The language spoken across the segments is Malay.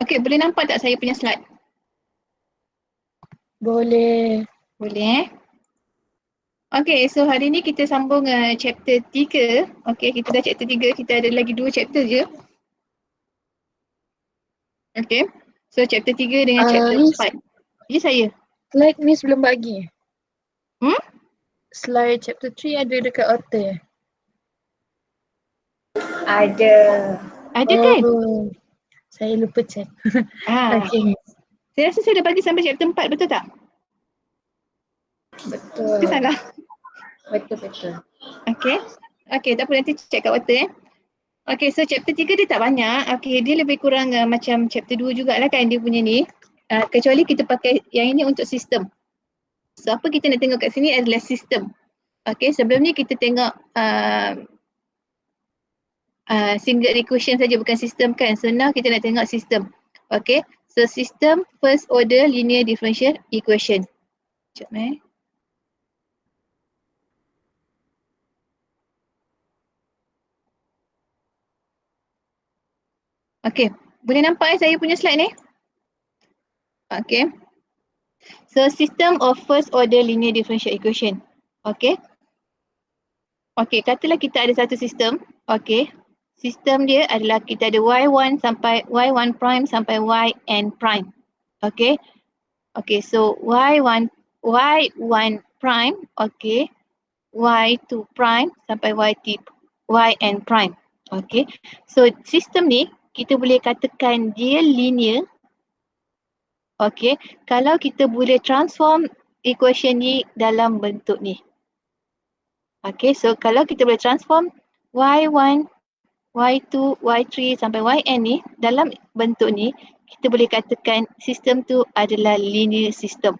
Okey, boleh nampak tak saya punya slide? Boleh. Boleh. Okey, so hari ni kita sambung chapter 3. Okey, kita dah chapter 3, kita ada lagi 2 chapter je. Okey. So chapter 3 dengan chapter Miss, 4. Ya saya. slide Miss belum bagi. Hmm? Slide chapter 3 ada dekat author. Ada. Ada kan? Oh, saya lupa check. Okay, Miss. Saya rasa saya dah bagi sampai chapter 4, betul tak? Betul. Ke salah? Betul. Okey. Okey, tak apa, nanti check kat author Okey, so chapter 3 dia tak banyak. Okey, dia lebih kurang macam chapter 2 jugalah kan dia punya ni. Kecuali kita pakai yang ini untuk sistem. So apa kita nak tengok kat sini adalah sistem. Okey, sebelum ni kita tengok single equation saja, bukan sistem kan. So now kita nak tengok sistem. Okey, so sistem first order linear differential equation. Sekejap Okey, boleh nampak saya punya slide ni? Okey. So system of first order linear differential equation. Okey. Okey, katalah kita ada satu sistem. Okey. Sistem dia adalah kita ada y1 sampai y1 prime sampai yn prime. Okey. Okey, so y1 prime, okey. y2 prime sampai yn prime. Okey. So sistem ni kita boleh katakan dia linear. Okey, kalau kita boleh transform equation ni dalam bentuk ni. Okey, so kalau kita boleh transform y1, y2, y3 sampai yn ni dalam bentuk ni, kita boleh katakan sistem tu adalah linear system.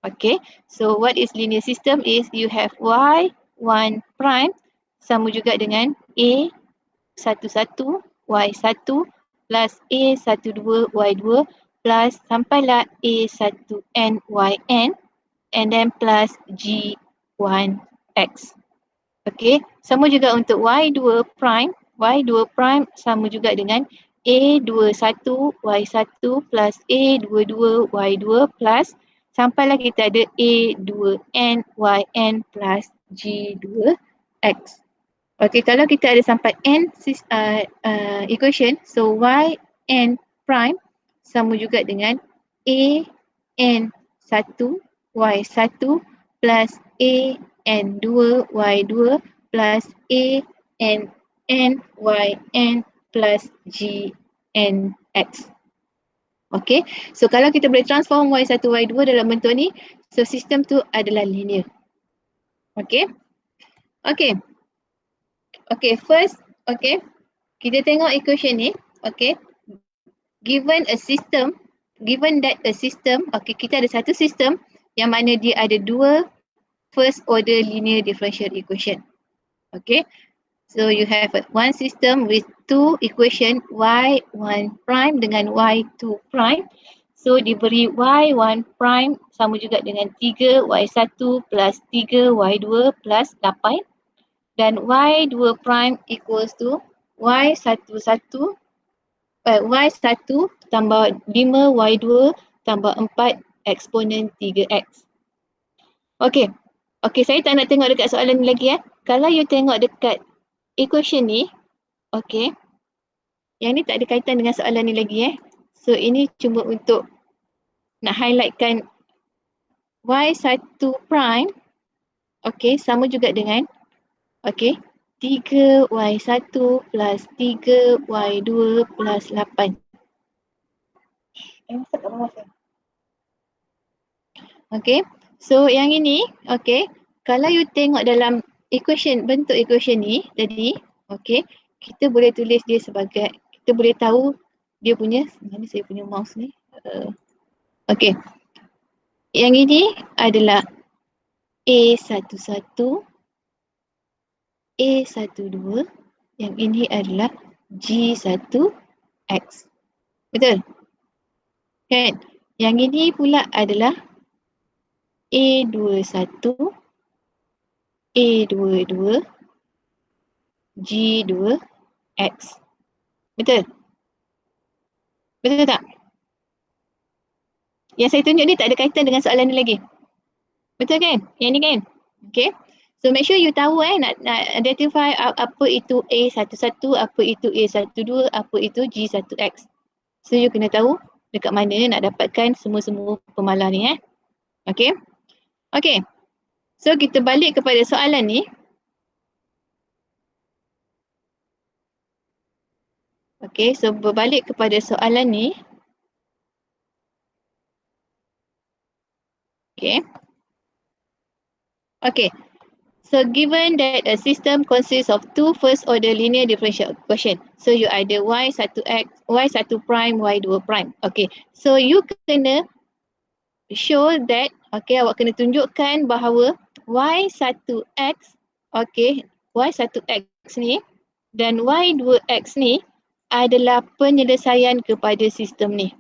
Okey, so what is linear system is you have y1 prime sama juga dengan a11 y1 plus a12 y2 plus sampailah a1n yn and then plus g1x. Okey, sama juga untuk y2 prime. Y2 prime sama juga dengan a21 y1 plus a22 y2 plus sampailah kita ada a2n yn plus g2x. Okey, kalau kita ada sampai n equation, so yn prime sama juga dengan an1 y1 plus an2 y2 plus ann yn plus gnx. Okey, so kalau kita boleh transform y1 y2 dalam bentuk ni, so sistem tu adalah linear. Okey. Okey. Okey, first, okey. Kita tengok equation ni, okey. Given that a system, okey, kita ada satu sistem yang mana dia ada dua first order linear differential equation. Okay, so you have one system with two equation y1 prime dengan y2 prime. So diberi y1 prime sama juga dengan 3 y1 plus 3 y2 plus 8 dan y2 prime equals to y1 tambah 5 y2 tambah 4 eksponen 3x. Okay. Okay, saya tak nak tengok dekat soalan ni lagi . Kalau you tengok dekat equation ni, okay. Yang ni tak ada kaitan dengan soalan ni lagi . So ini cuma untuk nak highlightkan y1 prime, okay, sama juga dengan, okay, 3 y1 plus 3 y2 plus 8. Okay. So yang ini, okay, kalau you tengok dalam equation, bentuk equation ni tadi, okay, kita boleh tulis dia sebagai, kita boleh tahu dia punya, mana saya punya mouse ni, okay. Yang ini adalah A11, A12, yang ini adalah G1X. Betul? Kan? Yang ini pula adalah A21, A22, G2X. Betul? Betul tak? Yang saya tunjuk ni tak ada kaitan dengan soalan ni lagi. Betul kan? Yang ni kan? Okay. So make sure you tahu nak identify apa itu A11, apa itu A12, apa itu G1X. So you kena tahu dekat mana nak dapatkan semua-semua pemalar ni Okay. Okay. So kita balik kepada soalan ni. Okay, so berbalik kepada soalan ni. Okay. Okay. So given that a system consists of two first order linear differential equation. So you either y1x, y1 prime, y2 prime. Okay. So you kena show that, okay, awak kena tunjukkan bahawa y1x, okay, y1x ni dan y2x ni adalah penyelesaian kepada sistem ni.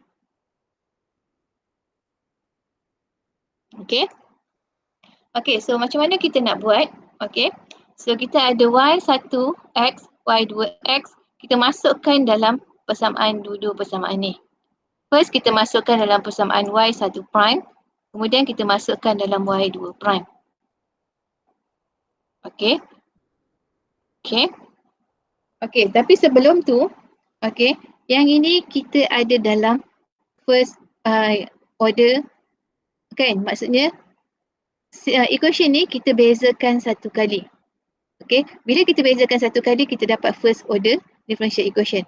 Okay. Okay, so macam mana kita nak buat? Okay, so kita ada y1x, y2x, kita masukkan dalam persamaan dua-dua persamaan ni. First kita masukkan dalam persamaan y1 prime, kemudian kita masukkan dalam y2 prime. Okay. Okay. Okay, tapi sebelum tu, okay, yang ini kita ada dalam first order, kan? Maksudnya equation ni kita bezakan satu kali. Okay, bila kita bezakan satu kali kita dapat first order differential equation.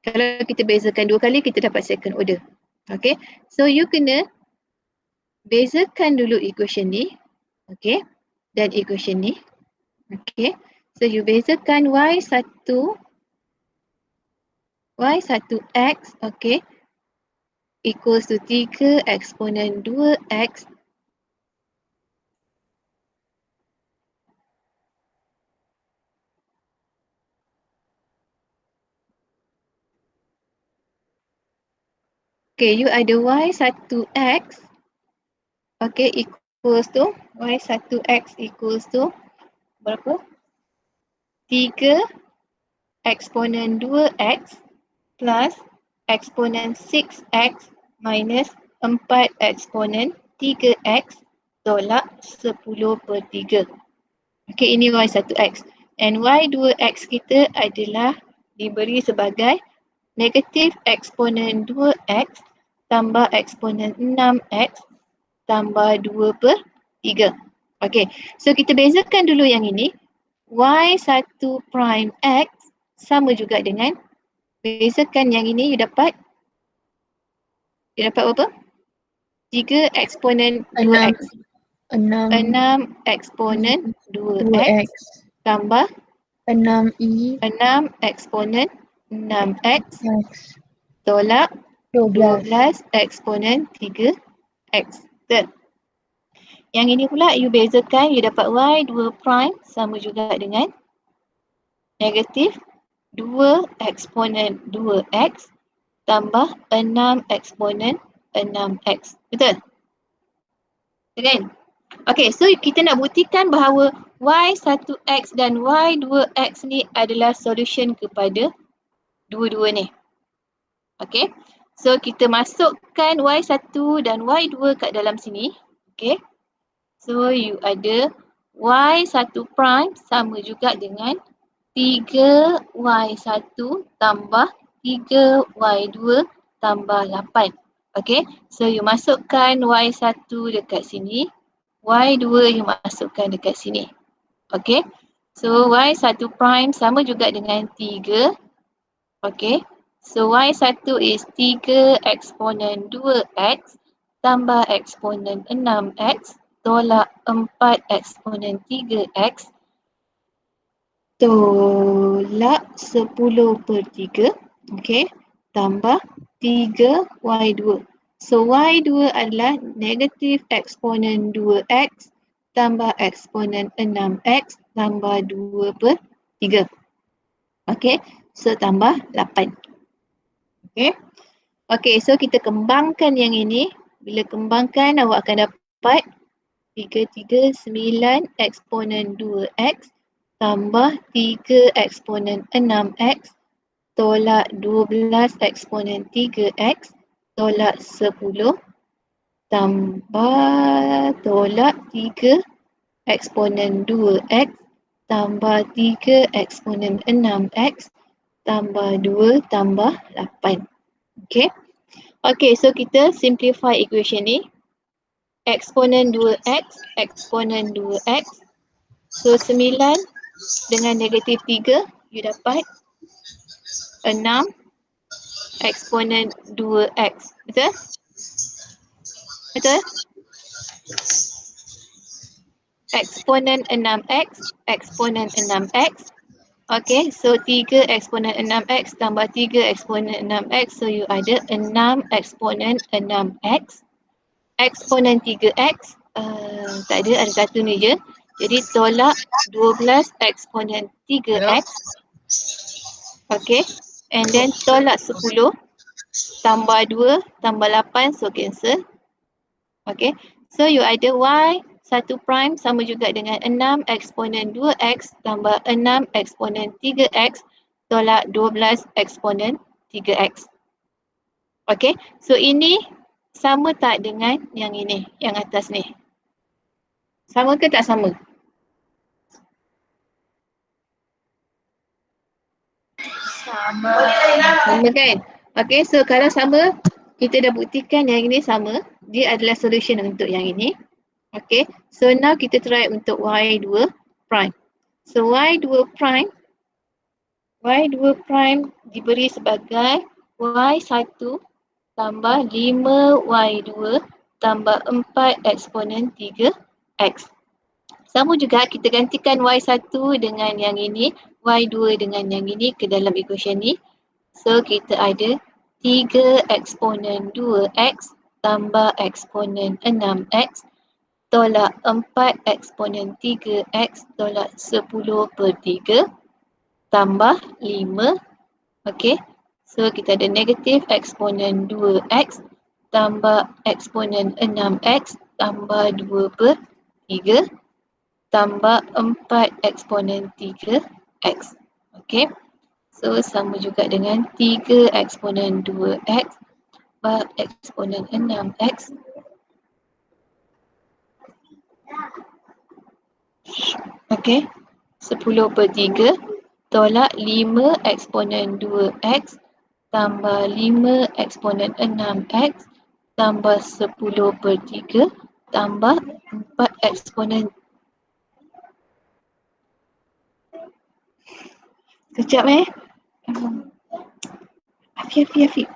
Kalau kita bezakan dua kali kita dapat second order. Okay, so you kena bezakan dulu equation ni. Okay, dan equation ni. Okay, so you bezakan y1x, okay, equals to 3 eksponen 2x okay, you ada y1x, okay, equals to y1x equals to berapa? 3 eksponen 2x plus eksponen 6x minus 4 eksponen 3x tolak 10/3. Okay, ini y1x. And y2x kita adalah diberi sebagai negatif eksponen 2x tambah eksponen 6x tambah 2/3. Okay, so kita bezakan dulu yang ini. Y1 prime x sama juga dengan, bezakan yang ini, you dapat berapa? 3 eksponen 2x. 6 eksponen 2x tambah 6i 6 eksponen 6x tolak 12 eksponen 3x. Yang ini pula you bezakan, you dapat y2 prime sama juga dengan negatif 2 eksponen 2x tambah 6 eksponen 6x. Betul? Betul kan? Okay, so kita nak buktikan bahawa y1x dan y2x ni adalah solution kepada dua-dua ni. Okay, so kita masukkan y1 dan y2 kat dalam sini. Okay, so you ada y1 prime sama juga dengan 3y1 tambah 3y2 tambah 8. Okay, so you masukkan y1 dekat sini, y2 you masukkan dekat sini. Okay, so y1 prime sama juga dengan 3. Okay, so y1 is 3 eksponen 2x tambah eksponen 6x tolak 4 eksponen 3x tolak 10/3. Okay, tambah 3y2. So y2 adalah negatif eksponen 2x tambah eksponen 6x tambah 2/3. Okay, so tambah 8. Okay. Okay, so kita kembangkan yang ini. Bila kembangkan awak akan dapat 339 eksponen 2x tambah 3 eksponen 6x tolak 12 eksponen 3x tolak 10 tambah tolak 3 eksponen 2x tambah 3 eksponen 6x tambah 2 tambah 8. Okay. Okay, so kita simplify equation ni. Eksponen 2x, eksponen 2x. So 9 dengan negatif 3, you dapat 6 eksponen 2x. Betul? Betul? Eksponen 6x, eksponen 6x. Okay, so 3 eksponen 6x tambah 3 eksponen 6x. So you ada 6 eksponen 6x. Eksponen 3x, tak ada satu ni je. Jadi tolak 12 eksponen 3x. Okay, and then tolak 10 tambah 2 tambah 8, so cancel. Okay, so you ada y 1 prime sama juga dengan 6 eksponen 2x tambah 6 eksponen 3x tolak 12 eksponen 3x. Okay, so ini sama tak dengan yang ini, yang atas ni? Sama ke tak sama? Sama. Sama kan? Okay, so kalau sama, kita dah buktikan yang ini sama. Dia adalah solution untuk yang ini. Okay, so now kita try untuk y2 prime. So y2 prime diberi sebagai y1 tambah 5y2 tambah 4 eksponen 3x. Sama juga kita gantikan y1 dengan yang ini, y2 dengan yang ini ke dalam equation ni. So kita ada 3 eksponen 2x tambah eksponen 6x tolak 4 eksponen 3x tolak 10/3 tambah 5. Okay. So kita ada negatif eksponen 2x tambah eksponen 6x tambah 2/3 tambah 4 eksponen 3x. Okay. So sama juga dengan 3 eksponen 2x tambah eksponen 6x. Okay. 10/3 tolak 5 eksponen 2x tambah 5 eksponen 6x tambah 10/3 tambah 4 eksponen. Sekejap Afiq.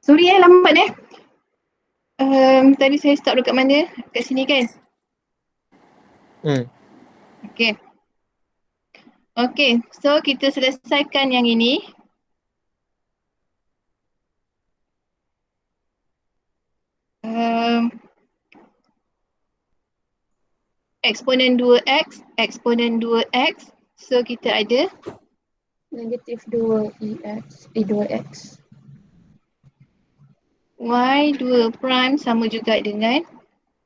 Sorry lambat tadi saya stop dekat mana? Kat sini kan? Okay. Okay, so kita selesaikan yang ini. Eksponen 2x, eksponen 2x. So kita ada Negatif 2x, 2x. y2 prime sama juga dengan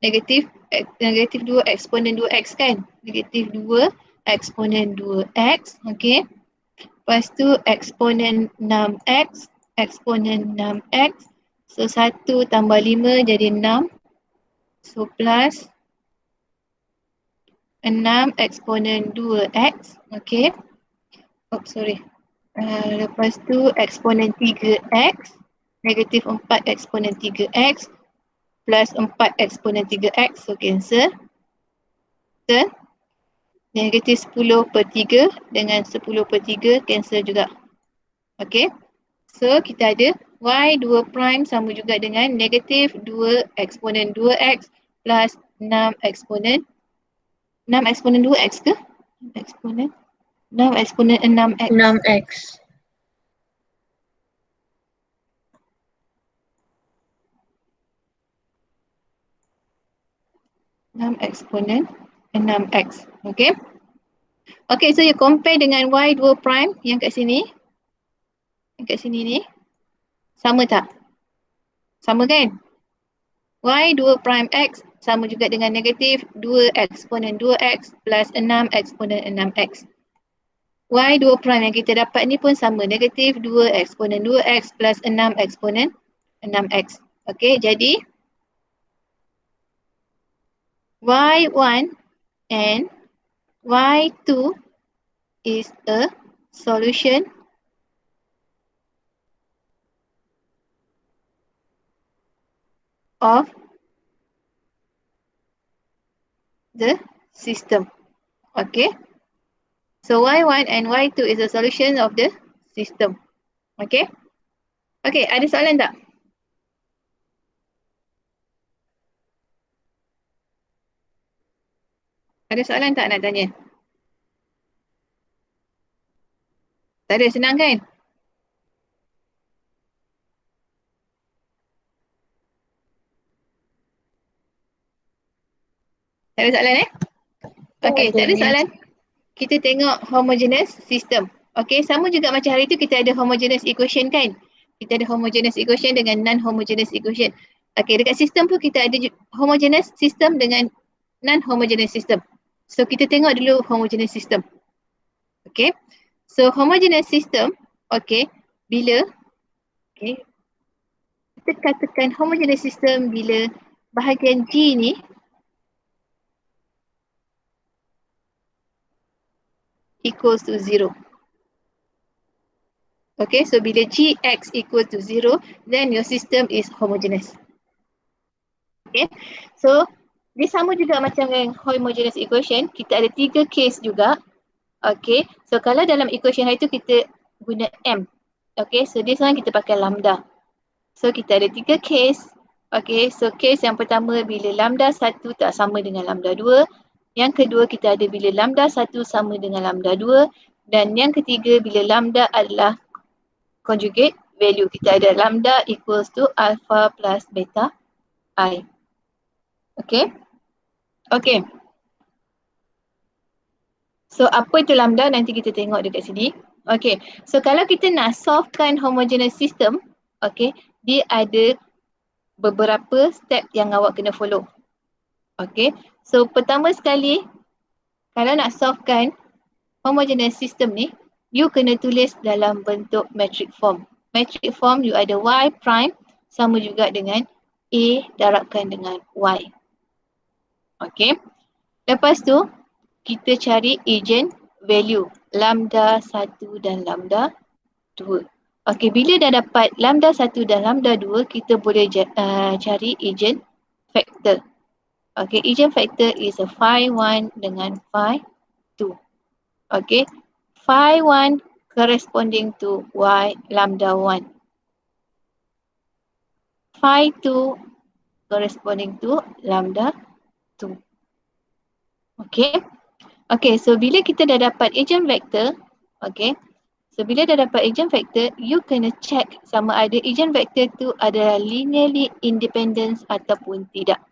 negatif 2 eksponen 2x kan? Negatif 2 eksponen 2x, okay. Lepas tu eksponen 6x, eksponen 6x. So 1 tambah 5 jadi 6. So plus 6 eksponen 2x, okay. Oh sorry. Lepas tu eksponen 3x, negatif 4 eksponen 3x plus 4 eksponen 3x, so cancel. Then negatif 10 per 3 dengan 10 per 3 cancel juga. Okay. So kita ada y2 prime sama juga dengan negatif 2 eksponen 2x plus 6 eksponen 2x ke? Eksponen 6 eksponen 6x. 6x. 6 eksponen 6x. Okay. Okay, so you compare dengan y2 prime yang kat sini. Yang kat sini ni. Sama tak? Sama kan? Y2 prime x sama juga dengan negatif 2 eksponen 2x plus 6 eksponen 6x. Y2 prime yang kita dapat ni pun sama. Negatif 2 eksponen 2x plus 6 eksponen 6x. Okay, jadi y1 and y2 is a solution of the system. Okay. So y1 and y2 is a solution of the system. Okay. Okay, ada soalan tak? Ada soalan tak nak tanya? Tak ada, senang kan? Tak ada soalan Okay, tak ada soalan. Kita tengok homogeneous system. Okay, sama juga macam hari tu kita ada homogeneous equation kan? Kita ada homogeneous equation dengan non-homogeneous equation. Okay, dekat sistem pun kita ada homogeneous system dengan non-homogeneous system. So kita tengok dulu homogeneous system. Okay, so homogeneous system, okay, bila, okay, kita katakan homogeneous system bila bahagian G ni equals to 0. Okay, so bila Gx equals to 0, then your system is homogeneous. Okay, so dia sama juga macam dengan homogeneous equation. Kita ada 3 case juga. Okay, so kalau dalam equation hari tu kita guna M. Okay, so dia sekarang kita pakai lambda. So kita ada 3 case. Okay, so case yang pertama bila lambda 1 tak sama dengan lambda 2. Yang kedua kita ada bila lambda 1 sama dengan lambda 2. Dan yang ketiga bila lambda adalah conjugate value. Kita ada lambda equals to alpha plus beta I. Okay. Okay. So apa itu lambda nanti kita tengok dekat sini. Okay. So kalau kita nak solvekan homogeneous system. Okay. Dia ada beberapa step yang awak kena follow. Okay. So pertama sekali. Kalau nak solvekan homogeneous system ni. You kena tulis dalam bentuk metric form. Metric form you ada y prime sama juga dengan A darabkan dengan Y. Okay. Lepas tu, kita cari agent value. Lambda 1 dan lambda 2. Okay, bila dah dapat lambda 1 dan lambda 2, kita boleh cari agent factor. Okay, agent factor is a phi 1 dengan phi 2. Okay, phi 1 corresponding to Y lambda 1. phi 2 corresponding to lambda 2. Okay. Okay, so bila kita dah dapat agent vector, okay. So bila dah dapat agent vector, you kena check sama ada agent vector tu adalah linearly independent ataupun tidak.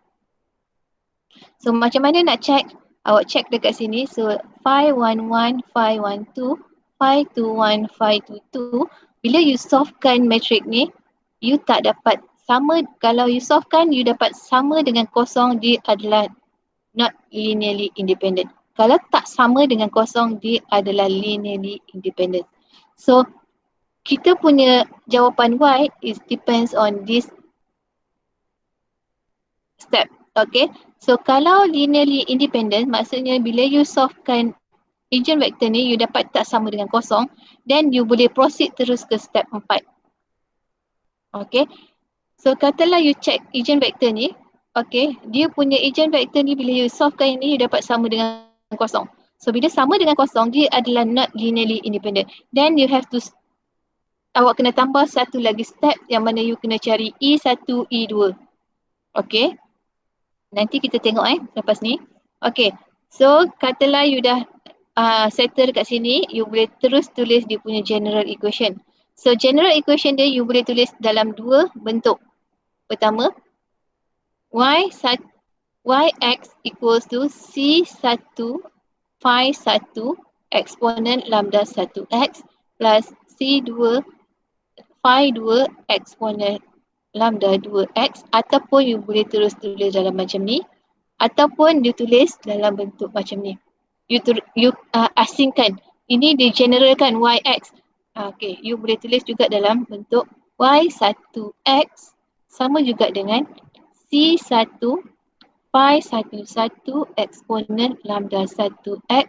So macam mana nak check? Awak check dekat sini. So phi 11, phi 12, phi 21, phi 22. Bila you solvekan matrik ni, you tak dapat sama. Kalau you solvekan, you dapat sama dengan kosong, dia adalah not linearly independent. Kalau tak sama dengan kosong, dia adalah linearly independent. So kita punya jawapan Y is depends on this step. Okay. So kalau linearly independent, maksudnya bila you solvekan agent vector ni, you dapat tak sama dengan kosong, then you boleh proceed terus ke step 4. Okay. So katalah you check agent vector ni, okay, dia punya agent vector ni bila you solvekan ini, you dapat sama dengan kosong. So bila sama dengan kosong, dia adalah not linearly independent. Then you have to, awak kena tambah satu lagi step yang mana you kena cari E1, E2. Okay. Nanti kita tengok lepas ni. Okay. So katalah you dah settle kat sini, you boleh terus tulis dia punya general equation. So general equation dia you boleh tulis dalam dua bentuk. Pertama, yx equals to C1 phi 1 eksponen lambda 1x plus C2 phi 2 eksponen lambda 2x, ataupun you boleh terus tulis dalam macam ni, ataupun you tulis dalam bentuk macam ni. You asingkan. Ini dia generalkan yx. Okay, you boleh tulis juga dalam bentuk y1x sama juga dengan C1 phi 1 eksponen lambda 1x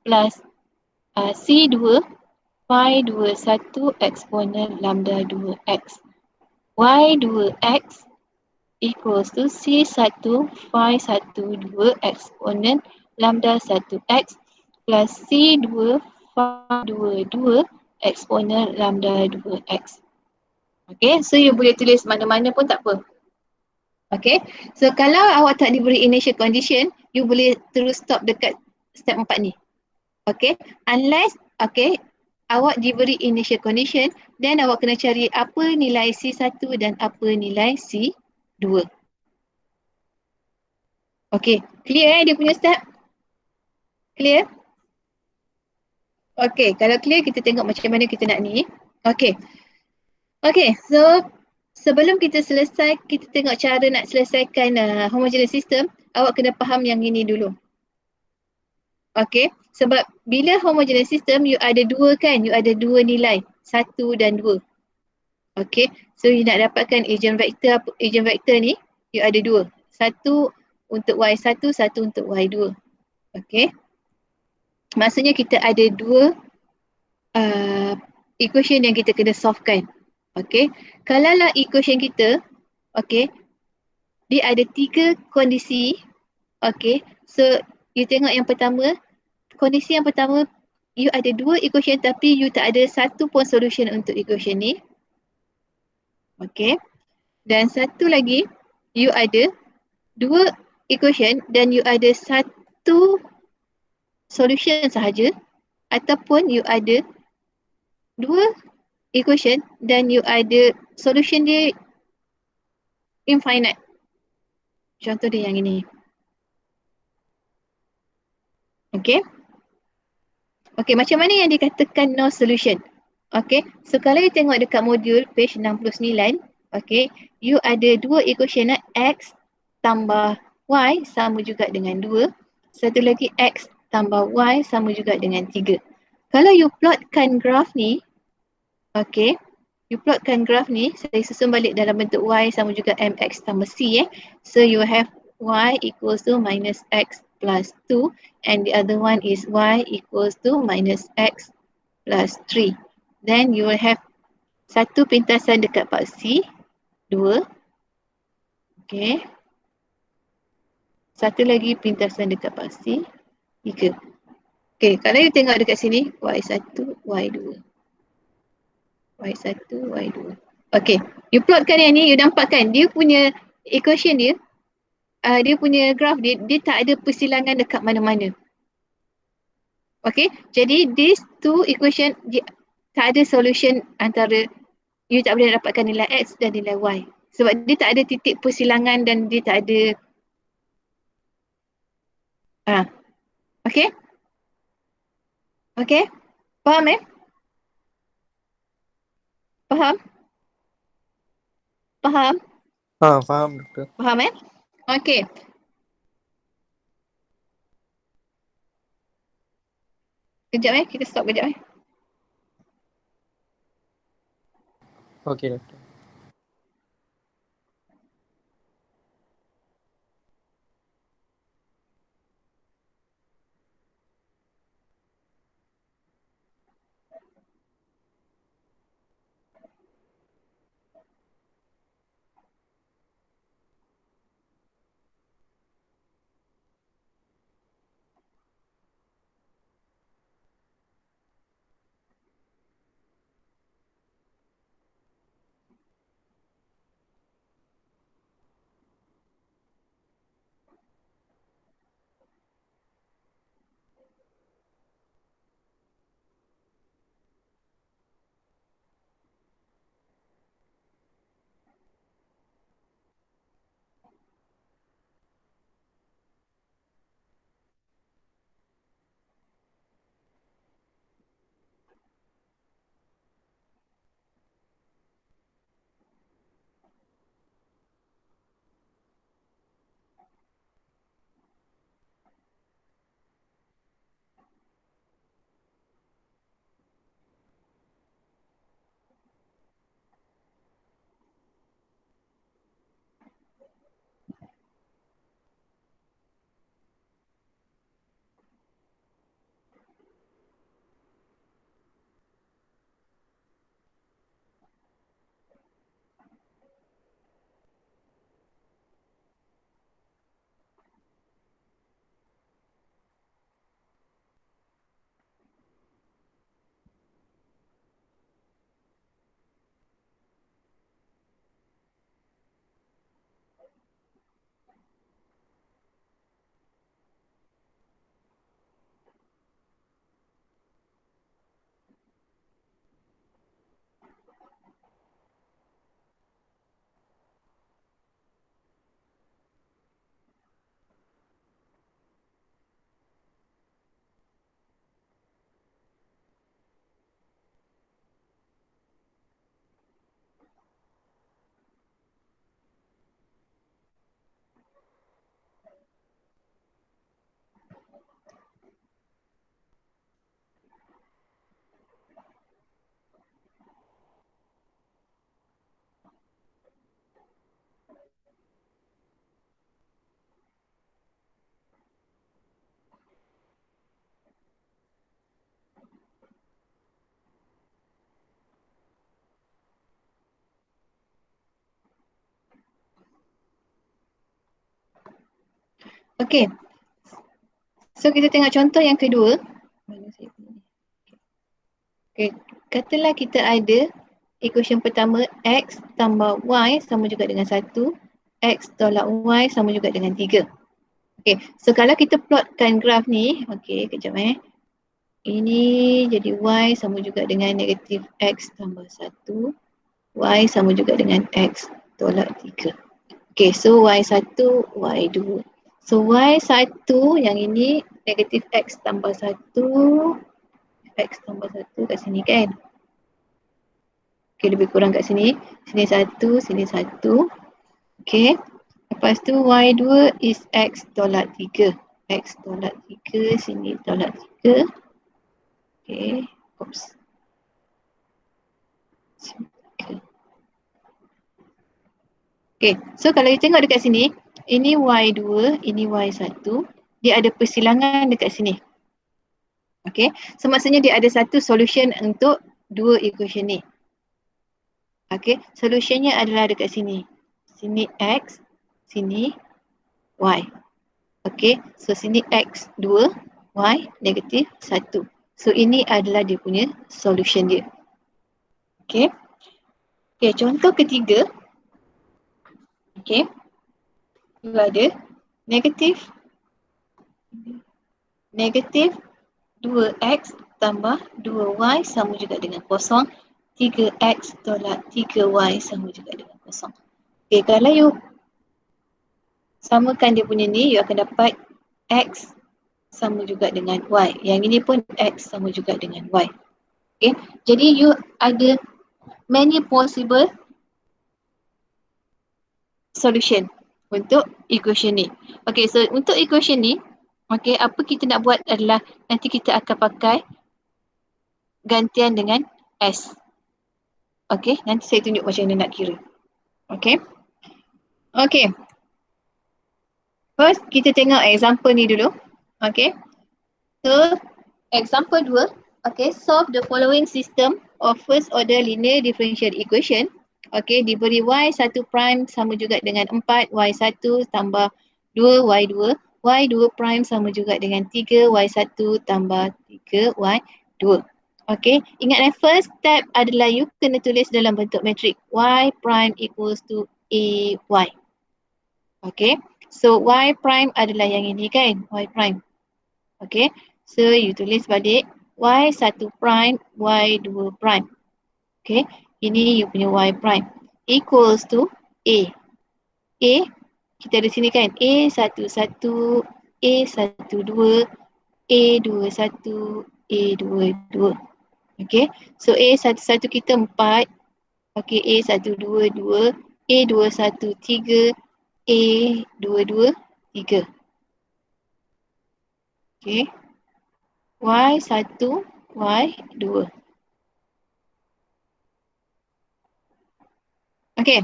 plus C2 phi 2 1 eksponen lambda 2x. Y2x equals to C1 phi 1 2 eksponen lambda 1x plus C2 phi 2 2 eksponen lambda 2x. Okay, so you boleh tulis mana-mana pun tak apa. Okay, so kalau awak tak diberi initial condition, you boleh terus stop dekat step 4 ni. Okay, unless, okay, awak diberi initial condition, then awak kena cari apa nilai C1 dan apa nilai C2. Okay, clear dia punya step? Clear? Okay, kalau clear kita tengok macam mana kita nak ni. Okay. Okay, so sebelum kita selesai, kita tengok cara nak selesaikan homogeneous system, awak kena faham yang ini dulu. Okay, sebab bila homogeneous system, you ada dua kan, you ada dua nilai, 1 dan 2. Okay, so you nak dapatkan agent vector ni, you ada dua. Satu untuk Y1, satu untuk Y2. Okay. Maksudnya kita ada dua equation yang kita kena solvekan. Okay. Kalaulah equation kita, okay, dia ada 3 kondisi. Okay. So, you tengok yang pertama. Kondisi yang pertama, you ada 2 equation tapi you tak ada satu pun solution untuk equation ni. Okay. Dan satu lagi, you ada 2 equation dan you ada satu solution sahaja, ataupun you ada 2 equation dan you ada solution dia infinite. Contoh dia yang ini. Okay. Okay, macam mana yang dikatakan no solution? Okay, so kalau you tengok dekat modul page 69, okay, you ada 2 equation x tambah y sama juga dengan 2. Satu lagi x tambah y sama juga dengan 3. Kalau you plotkan graf ni, okay, you plotkan graf ni, saya susun balik dalam bentuk y sama juga mx tambah c. So you have y equals to minus x plus 2 and the other one is y equals to minus x plus 3. Then you will have satu pintasan dekat part C, 2. Okay. Satu lagi pintasan dekat part C, 3. Okay, kalau you tengok dekat sini, y1, y2. y1, y2. Okay, You plotkan yang ni, you dapatkan dia punya equation dia, dia punya graph dia tak ada persilangan dekat mana-mana. Okay, jadi these two equation tak ada solution antara, you tak boleh dapatkan nilai X dan nilai Y. Sebab dia tak ada titik persilangan dan dia tak ada. Okay? Okay? Faham Faham? Faham? Faham doktor. Faham Okay. Kejap kita stop kejap Okey doktor. Okay. So kita tengok contoh yang kedua. Okay. Katalah kita ada equation pertama X tambah Y sama juga dengan 1. X tolak Y sama juga dengan 3. Okay. So kalau kita plotkan graf ni. Okay, kejap Ini jadi Y sama juga dengan negatif X tambah 1. Y sama juga dengan X tolak 3. Okay, so Y1, Y2. So Y1 yang ini negatif X tambah 1. X tambah 1 kat sini kan. Okay, lebih kurang kat sini. Sini 1, sini 1. Okay. Lepas tu Y2 is X tolak 3. X tolak 3, sini tolak 3. Okay. Oops. Okay, so kalau kita tengok dekat sini, ini Y2, ini Y1, dia ada persilangan dekat sini. Okay, so maksudnya dia ada satu solution untuk dua equation ni. Okay, solutionnya adalah dekat sini. Sini X, sini Y. Okay, so sini X 2, Y negatif 1. So ini adalah dia punya solution dia. Okay. Okay, contoh ketiga. Okay. You ada negatif 2x tambah 2y sama juga dengan kosong. 3x tolak 3y sama juga dengan kosong. Okay, kalau you samakan dia punya ni, you akan dapat x sama juga dengan y. Yang ini pun x sama juga dengan y. Okay, jadi you ada many possible solution untuk equation ni. Okay, so untuk equation ni, okay, apa kita nak buat adalah nanti kita akan pakai gantian dengan S. Okay, nanti saya tunjuk macam mana nak kira. Okay. Okay. First, kita tengok example ni dulu. Okay. So, example 2. Okay, solve the following system of first order linear differential equation. Okay, diberi y1 prime sama juga dengan 4, y1 tambah 2, y2. y2 prime sama juga dengan 3, y1 tambah 3, y2. Okay, ingat first step adalah you kena tulis dalam bentuk matrik. Y prime equals to AY. Okay, so y prime adalah yang ini kan, y prime. Okay, so you tulis balik y1 prime, y2 prime. Okay, ini you punya y prime equals to A. A, kita ada sini kan, A11, A12, A21, A22. Okay, so A11 kita 4. Okay, A12, 2, A21, 3, A22, 3. Okay, Y1, Y2. Okay.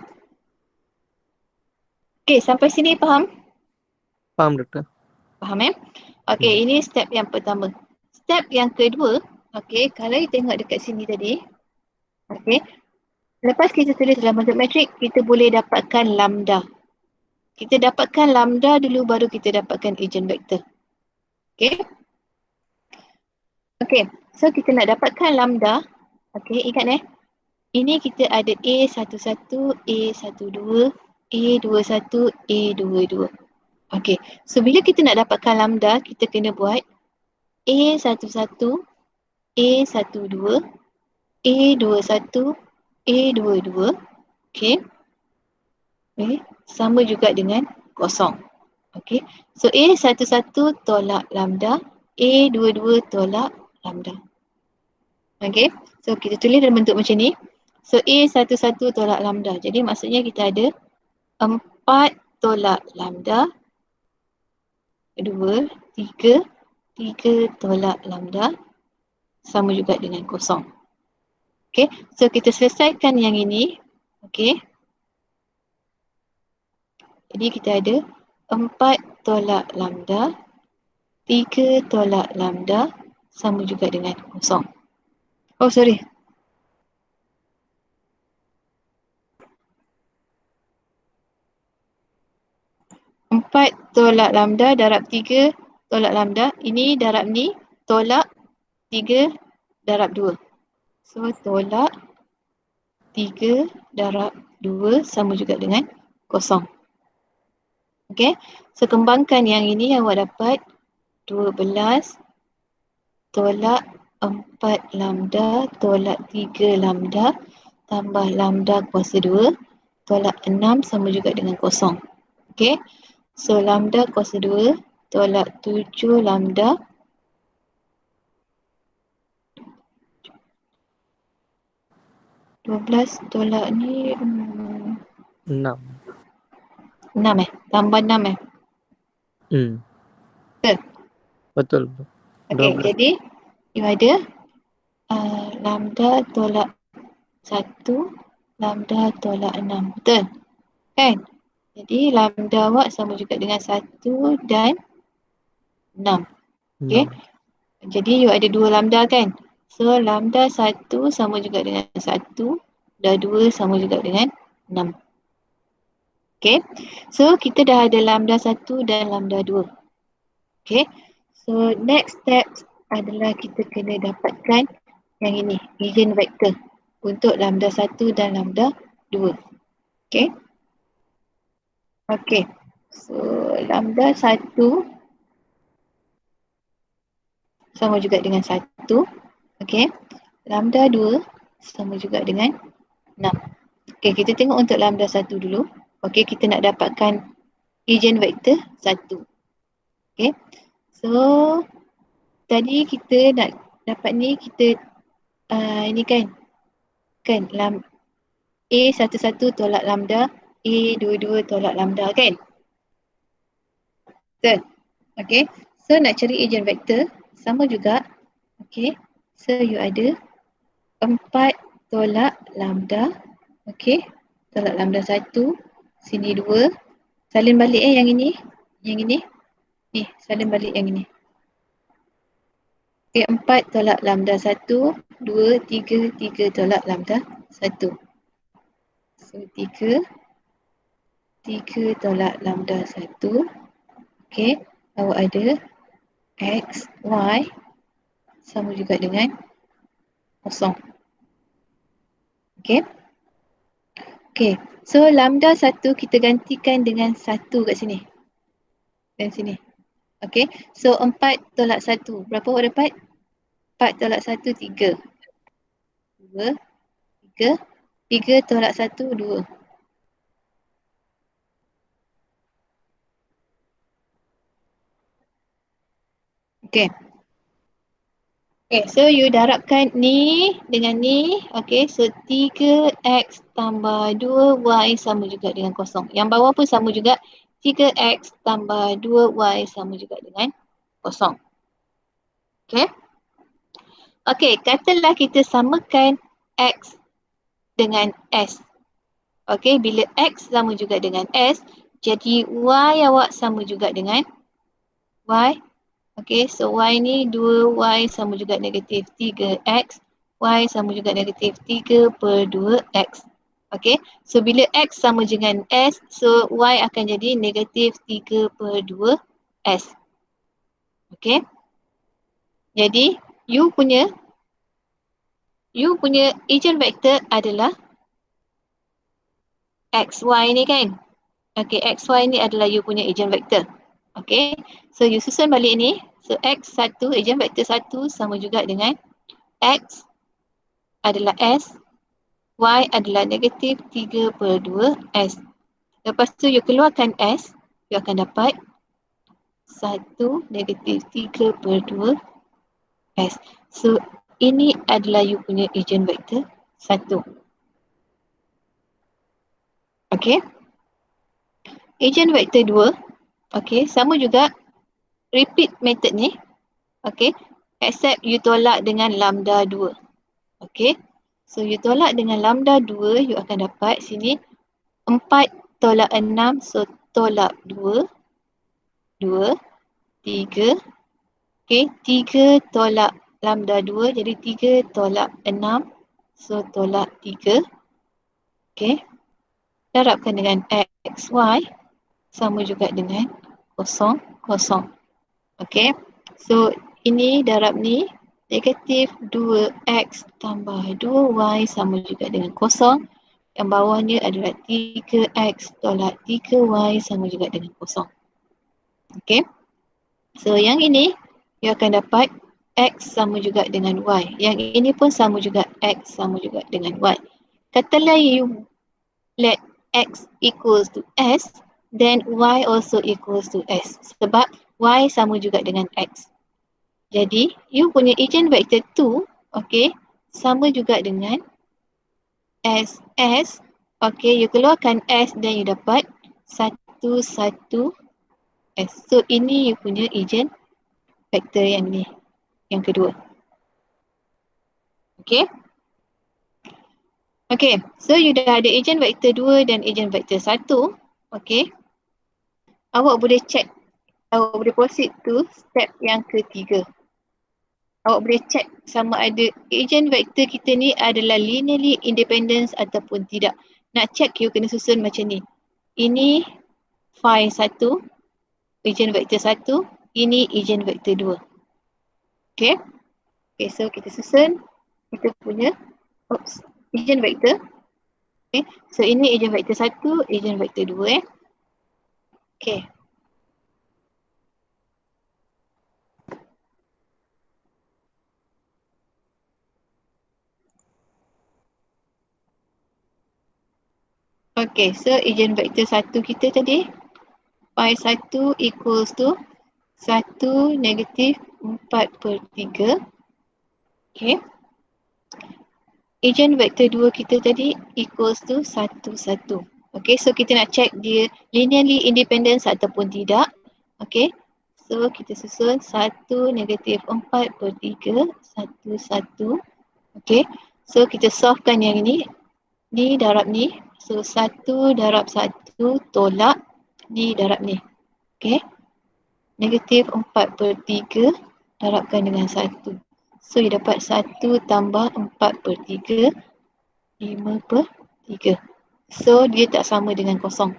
Okay, sampai sini faham? Faham doktor. Faham Okay, ini step yang pertama. Step yang kedua, okay, kalau you tengok dekat sini tadi, okay, lepas kita tulis dalam bentuk matrik, kita boleh dapatkan lambda. Kita dapatkan lambda dulu baru kita dapatkan eigenvector. Okay. Okay, so kita nak dapatkan lambda. Okay, ingat ini kita ada A11, A12, A21, A22. Okay, so bila kita nak dapatkan lambda, kita kena buat A11, A12, A21, A22. Okay. Okay, sama juga dengan kosong. Okay, so A11 tolak lambda, A22 tolak lambda. Okay, so kita tulis dalam bentuk macam ni. So A11 tolak lambda. Jadi maksudnya kita ada 4 tolak lambda, 2, 3, 3 tolak lambda, sama juga dengan kosong. Okay, so kita selesaikan yang ini. Okay. Jadi kita ada 4 tolak lambda, 3 tolak lambda, sama juga dengan kosong. Oh, sorry. Empat tolak lambda darab 3 tolak lambda. Ini darab ni tolak 3 darab 2. So, tolak 3 darab 2 sama juga dengan kosong. Okay. So, kembangkan yang ini yang awak dapat 12 tolak 4 lambda tolak 3 lambda tambah lambda kuasa 2 tolak 6 sama juga dengan kosong. Okay. So, lambda kuasa 2 tolak 7 lambda tolak ni 6. 6 tambah 6 Betul. Okay, 12. jadi you ada lambda tolak 1, lambda tolak 6. Betul? Kan? Jadi lambda awak sama juga dengan 1 dan 6. Okay. Jadi you ada 2 lambda kan? So lambda 1 sama juga dengan 1 dan 2 sama juga dengan 6. Okay. So kita dah ada lambda 1 dan lambda 2. Okay. So next step adalah kita kena dapatkan yang ini, eigenvector untuk lambda 1 dan lambda 2. Okay. Okay. So lambda 1 sama juga dengan 1. Okay. Lambda 2 sama juga dengan 6. Okay, kita tengok untuk lambda 1 dulu. Okay, kita nak dapatkan eigenvector 1. Okay. So tadi kita nak dapat ni, kita ini kan A11 tolak lambda, A22 tolak lambda kan. Betul. Okay. So nak cari eigenvector sama juga. Okay. So you ada 4 tolak lambda. Okay. Tolak lambda 1. Sini 2. Salin balik yang ini. Yang ini. Ni salin balik yang ini. Okay, 4 tolak lambda 1. 2, 3, 3 tolak lambda 1. So 3 tolak lambda 1. Okay. Awak ada X, Y sama juga dengan 0. Okay. Okay. So lambda 1 kita gantikan dengan 1 kat sini. Dan sini. Okay. So 4 tolak 1. Berapa awak dapat? 4 tolak 1, 3. 2, 3. 3 tolak 1, 2. Okay. Okay, so you darabkan ni dengan ni. Okay, so 3x tambah 2y sama juga dengan 0. Yang bawah pun sama juga. 3x tambah 2y sama juga dengan 0. Okay. Okay, katalah kita samakan x dengan s. Okay, bila x sama juga dengan s, jadi y awak sama juga dengan y. Okay, so y ni 2y sama juga negatif 3x. Y sama juga negatif 3 per 2x. Okay, so bila x sama dengan s, so y akan jadi negatif 3 per 2s. Okay. Jadi, you punya eigenvector adalah xy ni kan. Okay, xy ni adalah you punya eigenvector. Okay, so you susun balik ni. So x1, eigenvector 1 sama juga dengan x adalah s, y adalah negatif 3 per 2s. Lepas tu you keluarkan s, you akan dapat 1 negatif 3 per 2s. So ini adalah you punya eigenvector 1. Okay. Eigenvector 2, okay, sama juga repeat method ni. Okay, except you tolak dengan lambda 2. Okay, so you tolak dengan lambda 2, you akan dapat sini 4 tolak 6, so tolak 2, 2, 3. Okay, 3 tolak lambda 2, jadi 3 tolak 6, so tolak 3. Okay, darabkan dengan x, y, sama juga dengan 0, 0. Okay, so ini darab ni, negatif 2x tambah 2y sama juga dengan 0. Yang bawahnya adalah 3x tolak 3y sama juga dengan 0. Okay, so yang ini, you akan dapat x sama juga dengan y. Yang ini pun sama juga, x sama juga dengan y. Katalah you let x equals to s, then y also equals to s. Sebab y sama juga dengan x. Jadi, you punya eigenvector 2, okay, sama juga dengan s. Okay, you keluarkan s dan you dapat 1, 1, s. So, ini you punya eigenvector yang ni, yang kedua. Okay. Okay, so you dah ada eigenvector 2 dan eigenvector 1. Okay. Awak boleh check, awak boleh proceed to step yang ketiga. Awak boleh check sama ada eigenvector kita ni adalah linearly independent ataupun tidak. Nak check, you kena susun macam ni. Ini phi 1, eigenvector 1, ini eigenvector 2. Okay. Okay, so kita susun kita punya eigenvector. Okay, so ini ejen vektor 1, ejen vektor 2 Okay. Okay, so ejen vektor 1 kita tadi pi 1 equals to 1 negatif 4/3. Okay. Ejen vektor 2 kita tadi equals to 1, 1. Okay, so kita nak check dia linearly independent ataupun tidak. Okay, so kita susun 1 negatif 4/3, 1, 1. Okay, so kita solvekan yang ini. Ni darab ni. So 1 darab 1 tolak ni darab ni. Okay, negatif 4/3 darabkan dengan 1. So dia dapat 1 tambah 4/3, 5/3. So dia tak sama dengan kosong.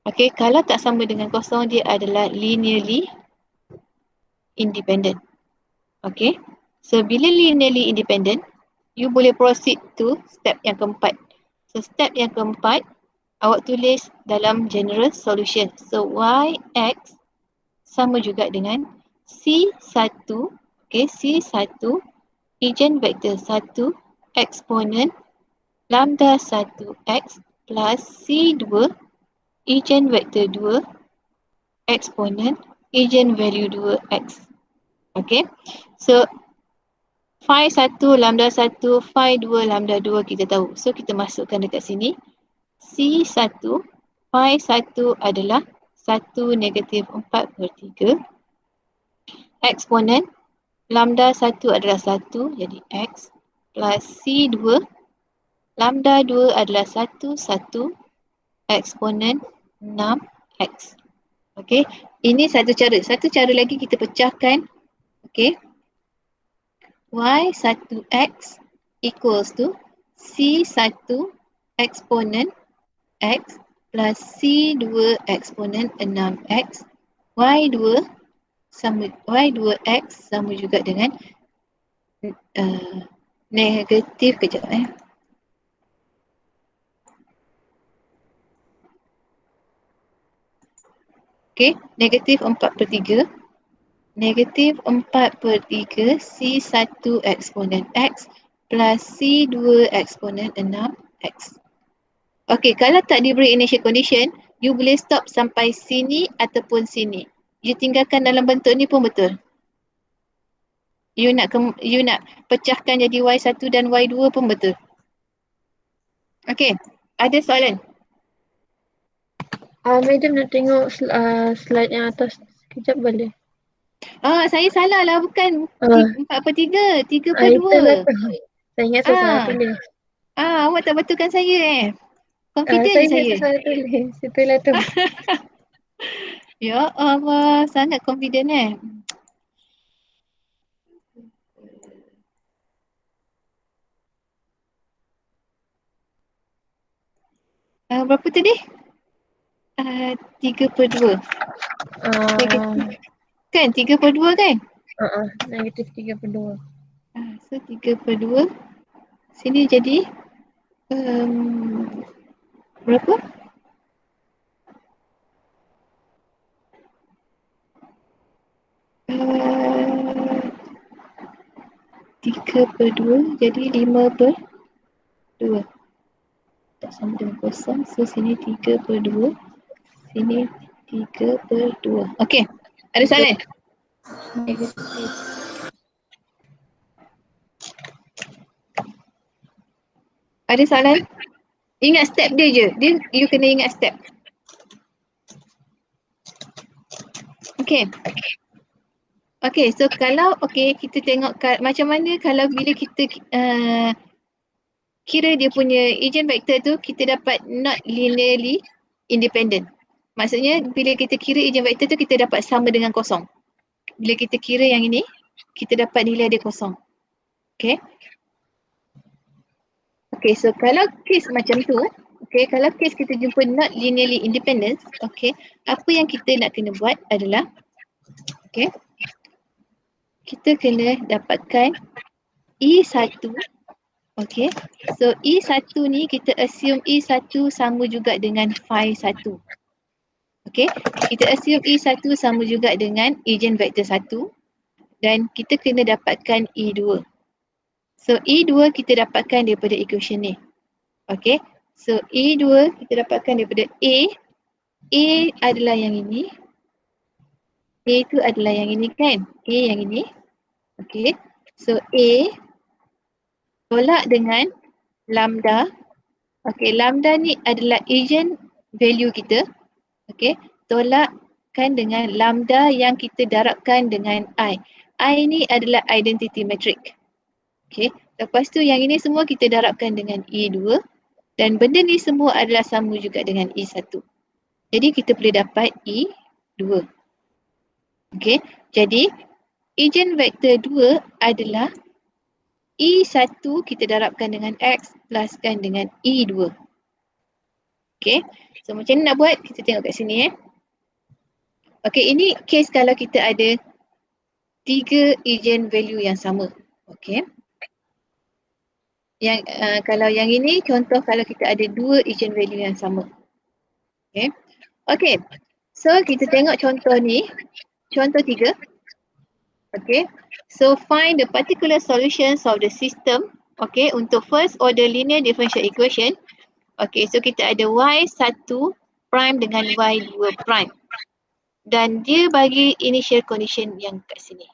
Okay, kalau tak sama dengan kosong dia adalah linearly independent. Okay, so bila linearly independent, you boleh proceed to step yang keempat. So step yang keempat, awak tulis dalam general solution. So y(x) sama juga dengan C1, okay, C1 ejen vektor 1 eksponen lambda 1x plus C2 ejen vektor 2 eksponen ejen value 2x. Okay, so phi 1 lambda 1, phi 2 lambda 2 kita tahu. So kita masukkan dekat sini. C1 phi 1 adalah 1 negatif 4/3. Eksponen lambda 1 adalah 1 jadi x plus C2 lambda 2 adalah 1, 1 eksponen 6x. Okey, ini satu cara. Satu cara lagi kita pecahkan. Okey, y1x equals to C1 eksponen x plus C2 eksponen 6x. Y2 y2x sama juga dengan negatif kejap Okay, negatif 4/3. Negatif 4/3 C1 eksponen x plus C2 eksponen 6x. Okay, kalau tak diberi initial condition, you boleh stop sampai sini ataupun sini. You tinggalkan dalam bentuk ni pun betul. You nak pecahkan jadi Y1 dan Y2 pun betul. Okay, ada soalan? Madam nak tengok slide yang atas sekejap boleh? Saya salah lah, bukan 4/3, 3/2. Itulah tu. Saya ingat saya salah tulis. Awak tak betulkan saya Confident saya saya. ingat saya salah tulis. Itulah tu. Ya Allah, sangat confident berapa tadi? 3/2. Kan 3/2 kan? Negatif 3/2. So 3/2. Sini jadi berapa? Tiga per dua jadi 5/2. Tak sama dengan kosong. So sini 3/2. Sini 3/2. Okey. Ada soalan? Ada soalan? Ingat step dia je. You kena ingat step. Okey. Okay, so kalau kita tengok macam mana kalau bila kita kira dia punya ejen vektor tu, kita dapat not linearly independent. Maksudnya bila kita kira ejen vektor tu, kita dapat sama dengan kosong. Bila kita kira yang ini, kita dapat nilai dia kosong. Okay. Okay, so kalau case macam tu, kalau case kita jumpa not linearly independent, apa yang kita nak kena buat adalah, kita kena dapatkan E1 Okay. So E1 ni kita assume E1 sama juga dengan phi 1. Okay. Kita assume E1 sama juga dengan eigenvector 1 dan kita kena dapatkan E2. So E2 kita dapatkan daripada equation ni. Okay. So E2 kita dapatkan daripada A. A adalah yang ini. A itu adalah yang ini kan? A yang ini. Okay. So A tolak dengan lambda. Okay, lambda ni adalah eigen value kita. Okay, tolakkan dengan lambda yang kita darabkan dengan I. I ni adalah identity matrix. Okay, lepas tu yang ini semua kita darabkan dengan E2 dan benda ni semua adalah sama juga dengan E1. Jadi kita boleh dapat E2. Okay, jadi eigenvector 2 adalah E1 kita darabkan dengan X pluskan dengan E2. Okay, so macam mana nak buat? Kita tengok kat sini . Okay, ini case kalau kita ada 3 eigen value yang sama. Okay. Yang kalau yang ini contoh kalau kita ada 2 eigen value yang sama. Okay. Okay. So kita tengok contoh ni. Contoh 3. Okay. So find the particular solutions of the system. Okay. Untuk first order linear differential equation. Okay. So kita ada Y1 prime dengan Y2 prime. Dan dia bagi initial condition yang kat sini.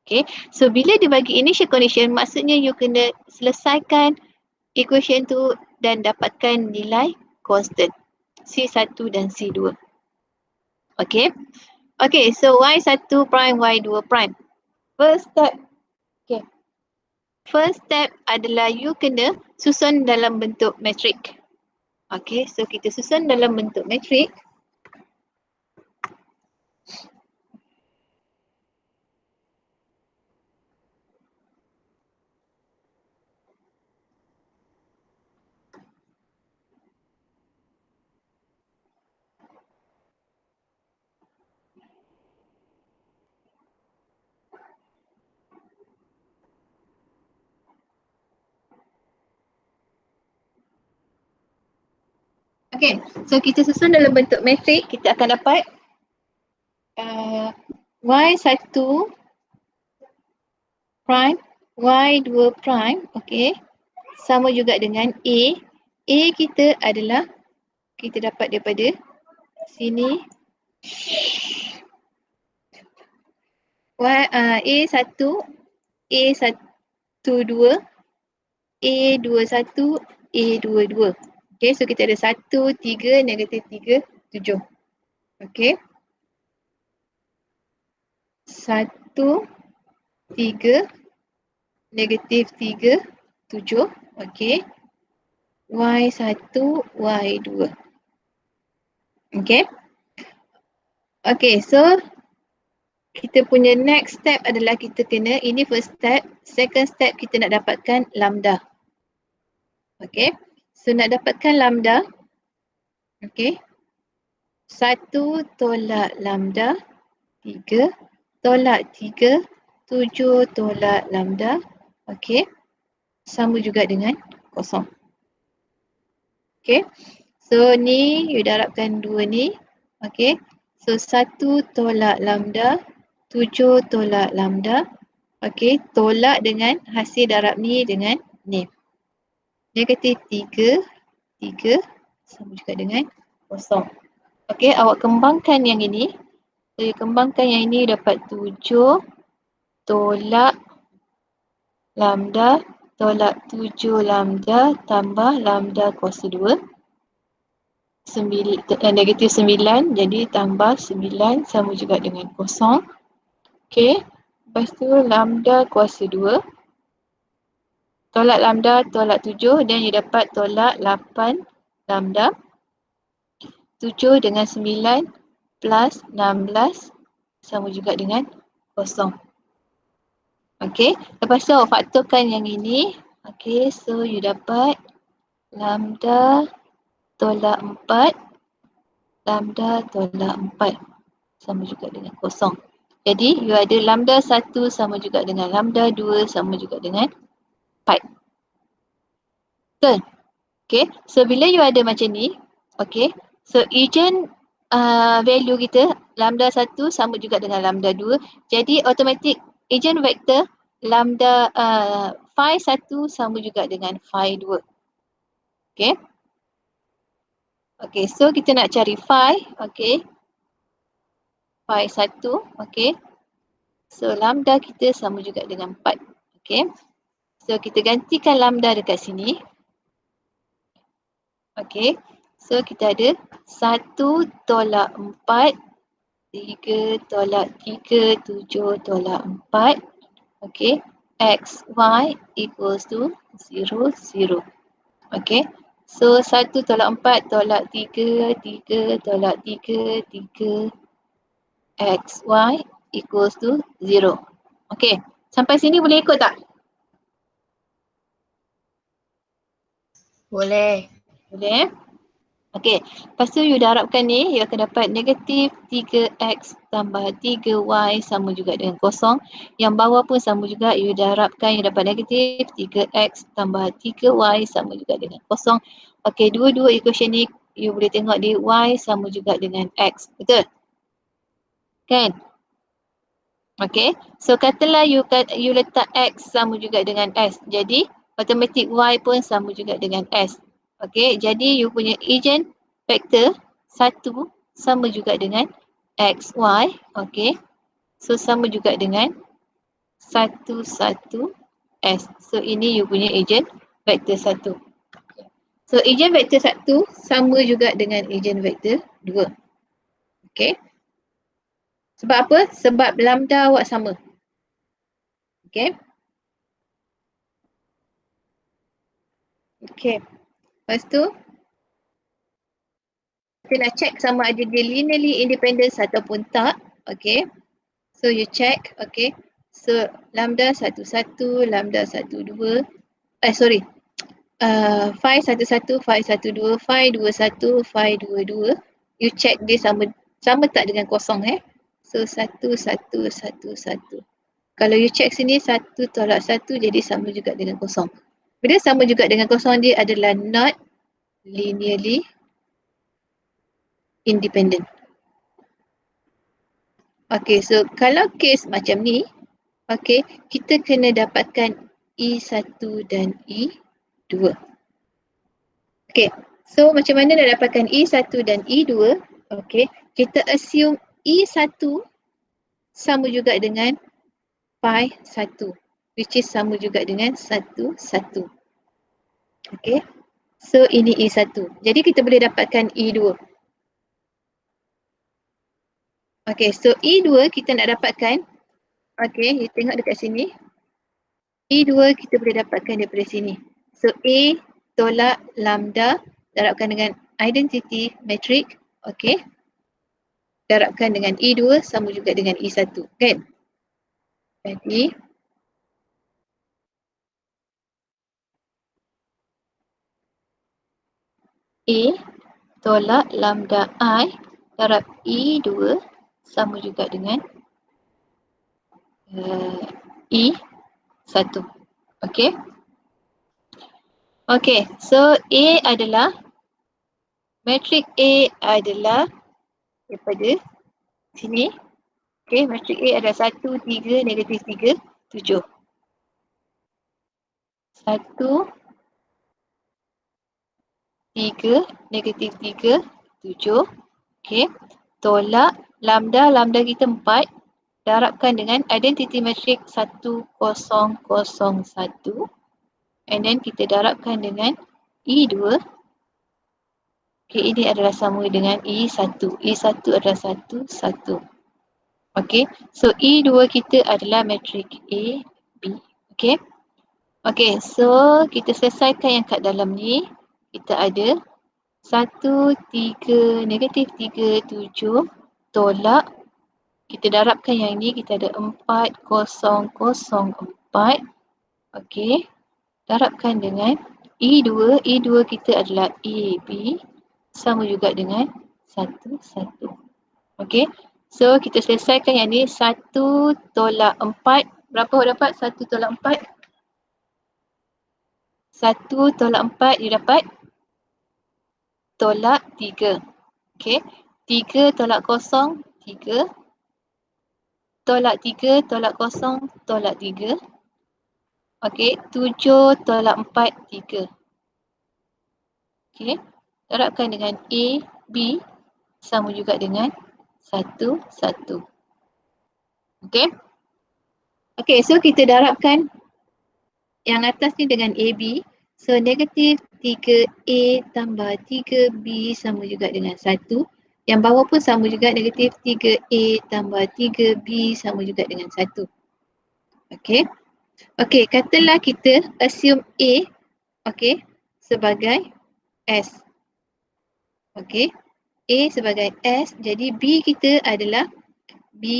Okay. So bila dia bagi initial condition, maksudnya you kena selesaikan equation tu dan dapatkan nilai constant. C1 dan C2. Okay. Okay. So Y1 prime, Y2 prime. First step. Okay. First step adalah you kena susun dalam bentuk matrik. Okay. So kita susun dalam bentuk matrik. Okay, so kita susun dalam bentuk matrik, kita akan dapat Y1 prime, Y2 prime, okay, sama juga dengan A. A kita adalah, kita dapat daripada sini, A1, A12, A21, A22. Okay, so kita ada 1, 3, negatif 3, 7. Okay. 1, 3, negatif 3, 7. Okay. Y1, Y2. Okay. Okay, so kita punya next step adalah kita kena, ini first step. Second step kita nak dapatkan lambda. Okay. So nak dapatkan lambda. Okay. 1 tolak lambda. 3 tolak 3. 7 tolak lambda. Okay. Sama juga dengan kosong. Okay. So ni you darabkan 2 ni. Okay. So 1 tolak lambda. 7 tolak lambda. Okay. Tolak dengan hasil darab ni dengan ni. Negatif 3. 3 sama juga dengan kosong. Okay. Awak kembangkan yang ini. So you kembangkan yang ini dapat 7 tolak lambda. Tolak 7 lambda tambah lambda kuasa 2. Negatif 9, jadi tambah 9 sama juga dengan kosong. Okay. Lepas tu lambda kuasa 2. Tolak lambda, tolak 7 dan you dapat tolak 8 lambda. 7 dengan 9 plus 16 sama juga dengan kosong. Okay. Lepas tu awak faktorkan yang ini. Okay. So you dapat lambda tolak 4. Lambda tolak 4 sama juga dengan kosong. Jadi you ada lambda 1 sama juga dengan lambda 2 sama juga dengan 4. Betul? Okay, so bila you ada macam ni, okay, so agent value kita lambda 1 sama juga dengan lambda 2. Jadi automatic agent vector lambda phi 1 sama juga dengan phi 2. Okay. Okay, so kita nak cari phi, okay. Phi 1, okay. So lambda kita sama juga dengan 4. Okay. So kita gantikan lambda dekat sini. Okay. So kita ada 1 tolak 4, 3 tolak 3, 7 tolak 4. Okay. X, Y equals to 0, 0. Okay. So 1 tolak 4 tolak 3, 3 tolak 3, 3. X, Y equals to 0. Okay. Sampai sini boleh ikut tak? Boleh. Boleh. Okay. Lepas tu you darabkan ni, you akan dapat negatif 3x tambah 3y sama juga dengan kosong. Yang bawah pun sama juga, you darabkan, you dapat negatif 3x tambah 3y sama juga dengan kosong. Okay, dua-dua equation ni you boleh tengok di y sama juga dengan x. Betul? Kan? Okay. So katalah you letak x sama juga dengan s. Jadi automatic y pun sama juga dengan s. Okay. Jadi you punya agent vector 1 sama juga dengan x, y. Okay. So sama juga dengan 1, 1, s. So ini you punya agent vector 1. So agent vector 1 sama juga dengan agent vector 2. Okay. Sebab apa? Sebab lambda awak sama. Okay. Okay. Lepas tu, kita nak check sama ada dia linearly independent ataupun tak. Okay. So you check. Okay. So lambda 1, 1, lambda 1, 2. Phi 1, 1, phi 1, 2, phi 2, 1, phi 2, 2. You check dia sama tak dengan kosong So 1, 1, 1, 1. Kalau you check sini 1 tolak 1 jadi sama juga dengan kosong. Bila sama juga dengan kosong, dia adalah not linearly independent. Okay, so kalau case macam ni, okay, kita kena dapatkan E1 dan E2. Okay, so macam mana nak dapatkan E1 dan E2? Okay, kita assume E1 sama juga dengan phi 1, which is sama juga dengan 1, 1. Okay, so ini E1. Jadi kita boleh dapatkan E2. Okay, so E2 kita nak dapatkan. Okay, you tengok dekat sini. E2 kita boleh dapatkan daripada sini. So A tolak lambda darabkan dengan identity matrix. Okay. Darabkan dengan E2 sama juga dengan E1. Kan? Jadi A tolak lambda I darab E2 sama juga dengan E1. Okay. Okay. So A adalah matrix A adalah daripada sini. Okay, matrix A adalah 1, 3, negatif 3, 7. 1, 3, negatif 3, 7. Okay, tolak lambda kita 4. Darabkan dengan identity matrix 1, 0, 0, 1. And then kita darabkan dengan E2. Okay, ini adalah sama dengan E1. E1 adalah 1, 1. Okay, so E2 kita adalah matrix A, B. Okay. Okay, so kita selesaikan yang kat dalam ni. Kita ada 1, 3, negatif 3, 7 tolak. Kita darabkan yang ni, kita ada 4, 0, 0, 4. Okay, darabkan dengan E2. E2 kita adalah A, B. Sama juga dengan 1, 1. Okay, so kita selesaikan yang ni. 1 tolak 4. Berapa awak dapat? 1 tolak 4. 1 tolak 4 you dapat tolak 3. Okey. 3 tolak 0, 3. Tolak 3 tolak 0, tolak 3. Okey. 7 tolak 4, 3. Okey. Darabkan dengan A, B sama juga dengan 1, 1. Okey. Okey, so kita darabkan yang atas ni dengan AB. So negatif 3A tambah 3B sama juga dengan 1. Yang bawah pun sama juga, negatif 3A tambah 3B sama juga dengan 1. Okey. Okey, katalah kita assume A, okey, sebagai S. Okey. A sebagai S, jadi B kita adalah B.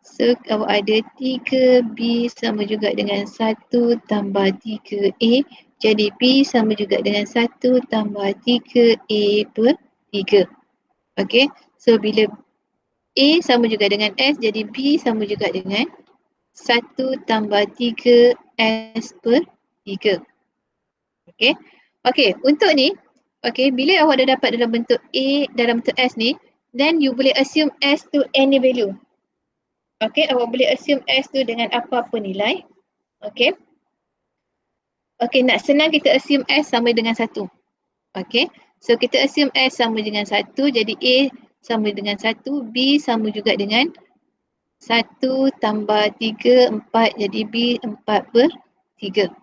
So, ada 3B sama juga dengan 1 tambah 3A. Jadi B sama juga dengan 1 tambah 3A per 3. Okey. So, bila A sama juga dengan S, jadi B sama juga dengan 1 tambah 3S per 3. Okey. Okey, untuk ni, okey, bila awak dah dapat dalam bentuk A, dalam bentuk S ni, then you boleh assume S to any value. Okey, awak boleh assume S tu dengan apa-apa nilai. Okey. Okey, nak senang kita assume S sama dengan 1. Okey. So, kita assume S sama dengan 1, jadi A sama dengan 1, B sama juga dengan 1 tambah 3, 4, jadi B 4 per 3.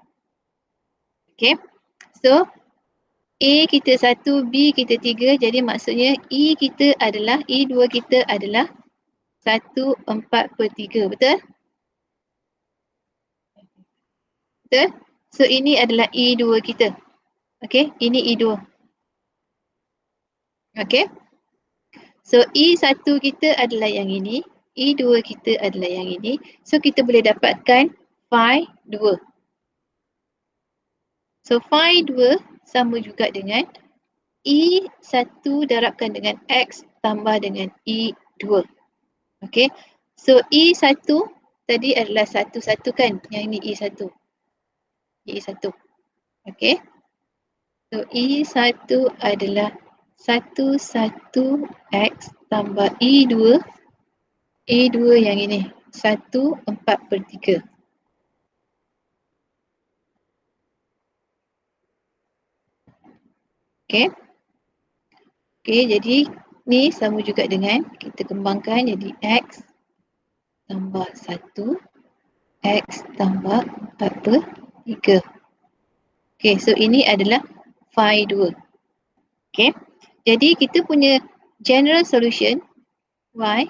Okey. So, A kita 1, B kita 3, jadi maksudnya E kita adalah, E2 kita adalah 1, 4 per 3, betul? Betul? So, ini adalah E2 kita. Okey, ini E2. Okey. So, E1 kita adalah yang ini. E2 kita adalah yang ini. So, kita boleh dapatkan phi 2. So, phi 2 sama juga dengan E1 darabkan dengan X tambah dengan E2. Okey. So, E1 tadi adalah 1, 1 kan? Yang ini E1. E1. Okey. So, E1 adalah 1, 1 X tambah E2. E2 yang ini. 1, 4 per 3. Okey. Okey, jadi ni sama juga dengan kita kembangkan jadi X tambah 1. X tambah 4 per 3. Okey, so ini adalah phi 2. Okey. Jadi kita punya general solution Y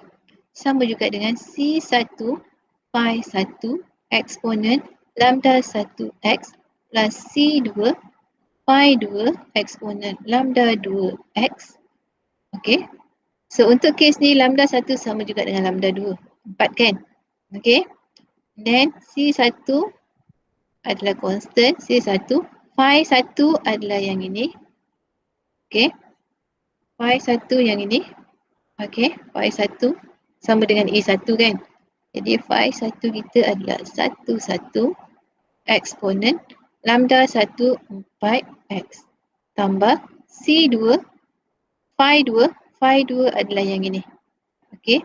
sama juga dengan C1 phi 1 eksponen lambda 1x plus C2 phi 2 eksponen lambda 2x. Okey. So untuk kes ni lambda 1 sama juga dengan lambda 2. 4 kan? Okey. Then C1 adalah constant. C1 phi 1 adalah yang ini. Okey. Phi 1 yang ini. Okey. Phi 1 sama dengan E1 kan? Jadi phi 1 kita adalah 1, 1 eksponen lambda 1 4x tambah C2 phi 2 adalah yang ini. Okey.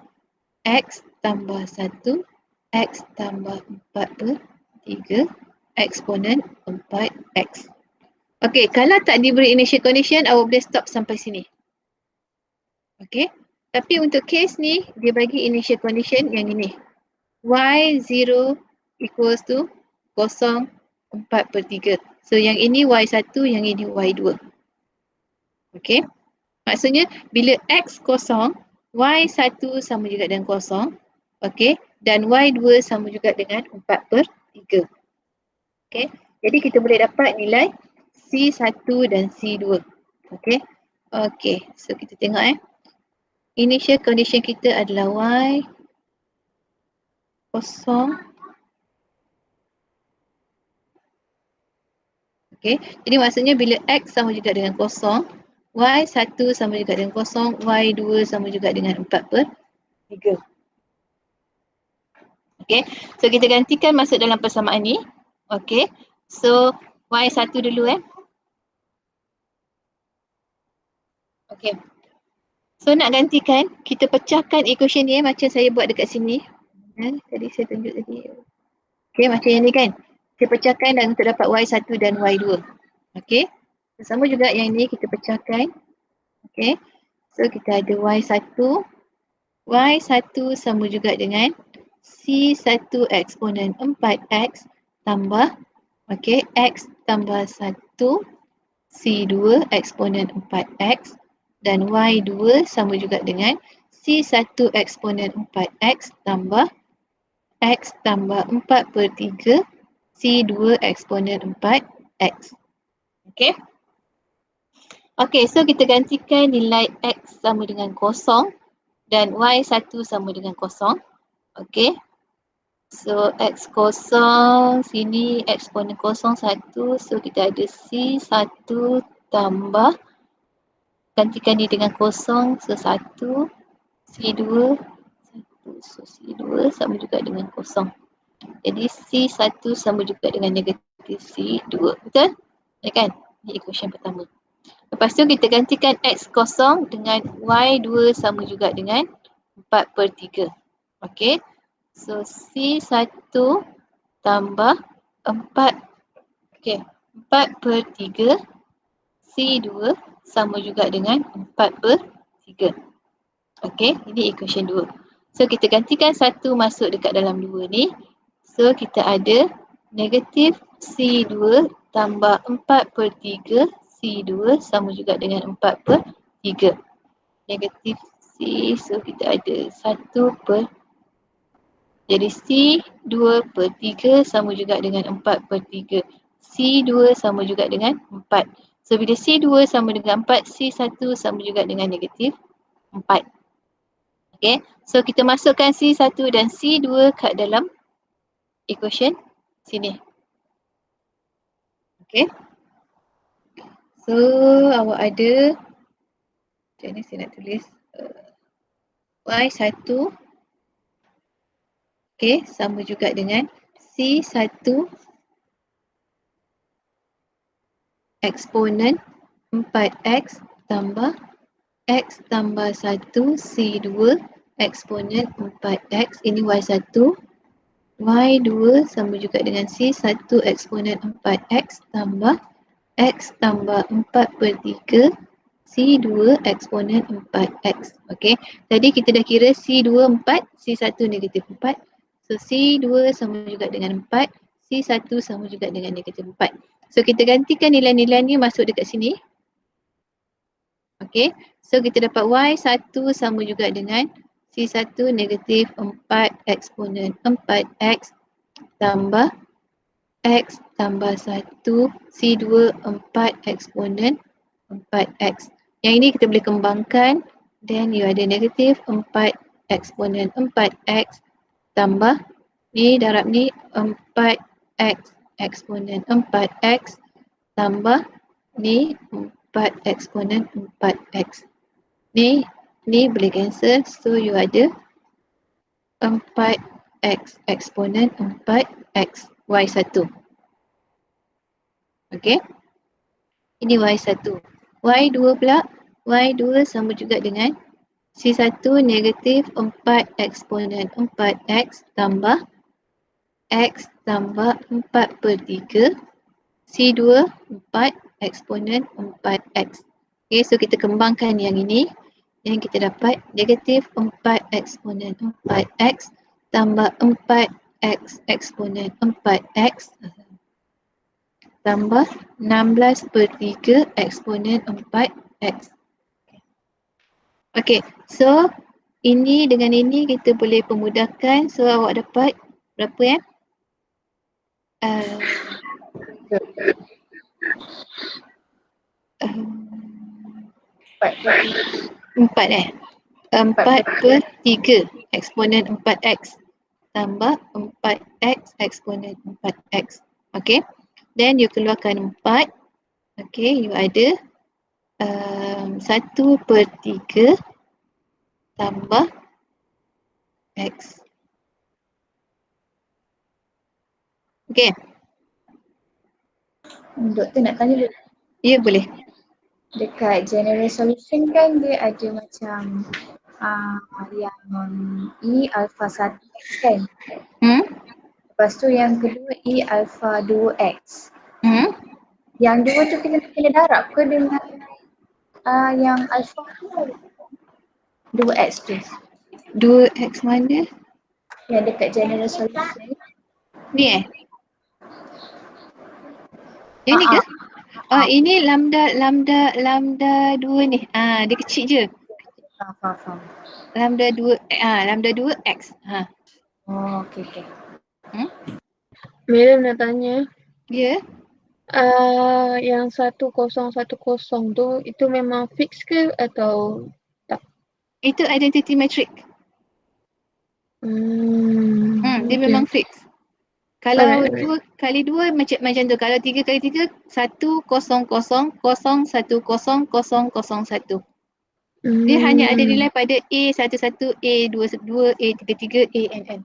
X tambah 1 X tambah 4 per 3 eksponen 4x. Okey, kalau tak diberi initial condition, awak boleh stop sampai sini. Okey. Tapi untuk case ni, dia bagi initial condition yang ini. Y0 equals to 0, 4 per 3. So yang ini Y1, yang ini Y2. Okey. Maksudnya bila X kosong, Y1 sama juga dengan kosong. Okey. Dan Y2 sama juga dengan 4 per 3. Okey. Jadi kita boleh dapat nilai C1 dan C2. Okey. Okey. So kita tengok initial condition kita adalah Y kosong. Okey. Jadi maksudnya bila X sama juga dengan kosong, Y1 sama juga dengan kosong, Y2 sama juga dengan 4 per 3. Okey. So kita gantikan masuk dalam persamaan ni. Okey. So Y1 dulu Okay. So nak gantikan, kita pecahkan equation ni macam saya buat dekat sini. Tadi saya tunjuk tadi. Okay, macam yang ni kan. Kita pecahkan dan untuk dapat Y1 dan Y2. Okay. Sama juga yang ni kita pecahkan. Okay. So kita ada Y1. Y1 sama juga dengan C1 eksponen 4X tambah X tambah 1 C2 eksponen 4X dan Y2 sama juga dengan C1 eksponen 4X tambah X tambah 4/3 C2 eksponen 4X. Okay. Okay, so kita gantikan nilai X sama dengan 0 dan Y1 sama dengan 0. Okay. So X kosong, sini eksponen 0, 1. So kita ada C1 tambah, gantikan ni dengan 0, so 1. C2, 1. So C2 sama juga dengan 0. Jadi C1 sama juga dengan negatif C2. Betul? Ya kan? Ini equation pertama. Lepas tu kita gantikan X kosong dengan Y2 sama juga dengan 4/3. Okay. So C1 tambah 4. Okay. 4/3 C2 sama juga dengan 4/3. Okay. Ini equation 2. So kita gantikan 1 masuk dekat dalam 2 ni. So kita ada negatif C2 tambah 4/3 C2 sama juga dengan 4/3. Negatif C, so kita ada 1 jadi C2/3 sama juga dengan 4/3. C2 sama juga dengan 4. So bila C2 sama dengan 4, C1 sama juga dengan negatif 4. Okay, so kita masukkan C1 dan C2 kat dalam equation sini. Okay. So awak ada, macam ni saya nak tulis Y1 okay, sama juga dengan C1 eksponen 4X tambah X tambah 1 C2 eksponen 4X. Ini Y1. Y2 sama juga dengan C1 eksponen 4X tambah X tambah 4/3 C2 eksponen 4X. Okay. Tadi kita dah kira C2 4, C1 negatif 4. So C2 sama juga dengan 4, C1 sama juga dengan negatif 4. So kita gantikan nilai-nilai ni masuk dekat sini. Okay. So kita dapat Y1 sama juga dengan C1 negatif 4 eksponen 4X tambah X tambah 1 C2 4 eksponen 4X. Yang ini kita boleh kembangkan. Then you ada negatif 4 eksponen 4X tambah ni darab ni 4X eksponen 4X tambah ni 4 eksponen 4X. Ni boleh cancel. So you ada 4X eksponen 4X. Y1. Okay. Ini Y1. Y2 pula. Y2 sama juga dengan C1 negatif 4 eksponen 4X tambah X tambah 4/3 C2 4 eksponen 4X. Okay, so kita kembangkan yang ini. Yang kita dapat negatif 4 eksponen 4X tambah 4X eksponen 4X tambah 16/3 eksponen 4X. Okay, so ini dengan ini kita boleh pemudahkan. So awak dapat berapa ya? 4/3 eksponen 4X tambah 4X eksponen 4X. Okay. Then you keluarkan 4. Okay. You ada 1/3 tambah X. Okay. Doktor nak tanya dulu. Ya, boleh. Dekat general solution kan dia ada macam yang E alpha 1X kan. Hmm? Lepas tu yang kedua E alpha 2X. Hmm? Yang dua tu kita kena darab ke dengan yang alpha 2X tu? 2x mana? Yang dekat general solution. Ni Yang ni ke? Ini lambda 2 ni. Dia kecil je. Faham. Lambda 2 lambda 2 x. Oh, okey. Miriam nak tanya. Ya. Yang 1010 tu itu memang fix ke atau Itu identity matrix. Dia okay. memang fix. Kalau Alright. 2 kali 2 macam tu. Kalau 3 kali 3 1000001. Dia hanya ada nilai pada A11, A22, A33, ANN.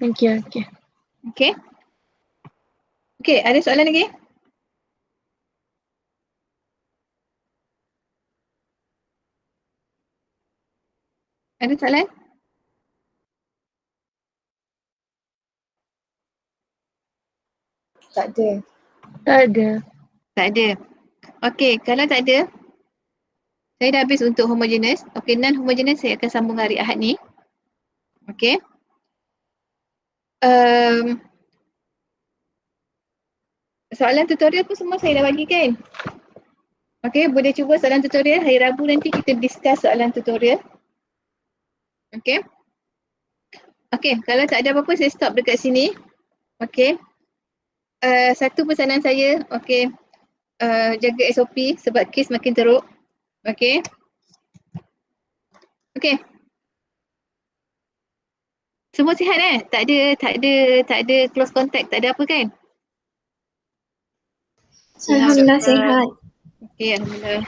Okay. Okay. Okay, ada soalan lagi? Ada soalan? Tak ada. Tak ada. Okey, kalau tak ada, saya dah habis untuk homogeneous. Okey, non-homogeneous saya akan sambung hari Ahad ni. Okey. Soalan tutorial pun semua saya dah bagi kan? Okey, boleh cuba soalan tutorial. Hari Rabu nanti kita discuss soalan tutorial. Okey. Okey, kalau tak ada apa-apa saya stop dekat sini. Okey. Satu pesanan saya, okey. Jaga SOP sebab kes makin teruk. Okey. Okey. Semua sihat Tak ada close contact, tak ada apa kan? Alhamdulillah sihat. Okey, alhamdulillah.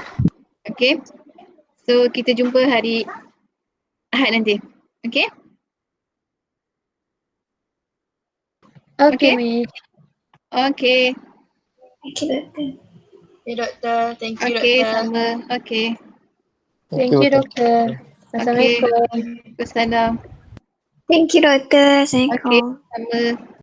Okey. So kita jumpa hari Ahad nanti. Okey? Okay, Okay. Miss. Okey. Okey doktor. Okay doktor, thank you Okey, doktor. sama. Okey. Thank you, doktor. Assalamualaikum. Wassalam. Thank you doktor. Okey, Assalamualaikum. sama.